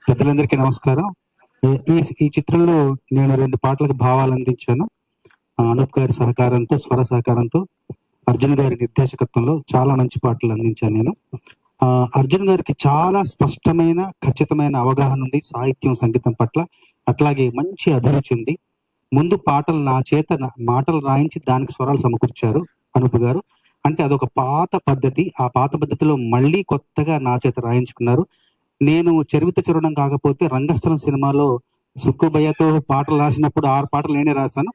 పెద్దలందరికీ నమస్కారం. ఈ చిత్రంలో నేను 2 పాటలకు భావాలు అందించాను. అనూప్ గారి సహకారంతో, స్వర సహకారంతో, అర్జున్ గారి నిర్దేశకత్వంలో చాలా మంచి పాటలు అందించాను నేను. అర్జున్ గారికి చాలా స్పష్టమైన, ఖచ్చితమైన అవగాహన ఉంది సాహిత్యం, సంగీతం పట్ల. అట్లాగే మంచి అభిరుచి ఉంది. ముందు పాటలు నా చేత మాటలు రాయించి దానికి స్వరాలు సమకూర్చారు అనూప్ గారు. అంటే అదొక పాత పద్ధతి. ఆ పాత పద్ధతిలో మళ్ళీ కొత్తగా నా చేత రాయించుకున్నారు. నేను చరివిత చరణం కాకపోతే రంగస్థలం సినిమాలో సుక్కుభయ్యతో పాటలు రాసినప్పుడు 6 పాటలు నేనే రాశాను.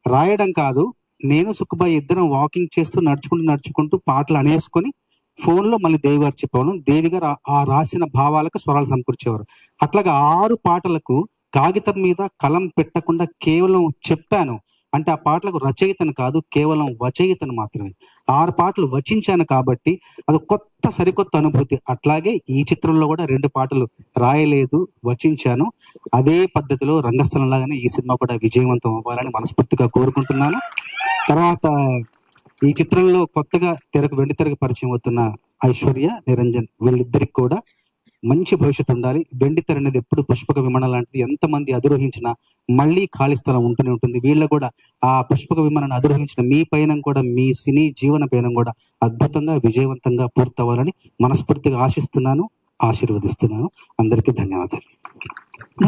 రాయడం కాదు, నేను సుక్కుభయ్య ఇద్దరం వాకింగ్ చేస్తూ నడుచుకుంటూ పాటలు అనేసుకొని ఫోన్లో మళ్ళీ దేవి గారు చెప్పేవాళ్ళం. దేవి గారు ఆ రాసిన భావాలకు స్వరాలు సమకూర్చేవారు. అట్లాగా 6 పాటలకు కాగితం మీద కలం పెట్టకుండా కేవలం చెప్పాను. అంటే ఆ పాటలకు రచయితను కాదు, కేవలం వచయితను మాత్రమే. 6 పాటలు వచించాను కాబట్టి అది సరికొత్త అనుభూతి. అట్లాగే ఈ చిత్రంలో కూడా 2 పాటలు రాయలేదు, వచించాను. అదే పద్ధతిలో రంగస్థలం లాగానే ఈ సినిమా కూడా విజయవంతం అవ్వాలని మనస్ఫూర్తిగా కోరుకుంటున్నాను. తర్వాత ఈ చిత్రంలో కొత్తగా వెండితెరకు పరిచయం అవుతున్న ఐశ్వర్య, నిరంజన్, వీళ్ళిద్దరికి కూడా మంచి భవిష్యత్తు ఉండాలి. వెండితెర అనేది ఎప్పుడు పుష్పక విమానం లాంటిది. ఎంతమంది అధిరోహించినా మళ్ళీ ఖాళీ స్థలం ఉంటూనే ఉంటుంది. వీళ్ళు కూడా ఆ పుష్పక విమానాన్ని అధిరోహించిన మీ పైన కూడా, మీ సినీ జీవన పైన కూడా అద్భుతంగా, విజయవంతంగా పూర్తవ్వాలని మనస్ఫూర్తిగా ఆశిస్తున్నాను, ఆశీర్వదిస్తున్నాను. అందరికీ ధన్యవాదాలు.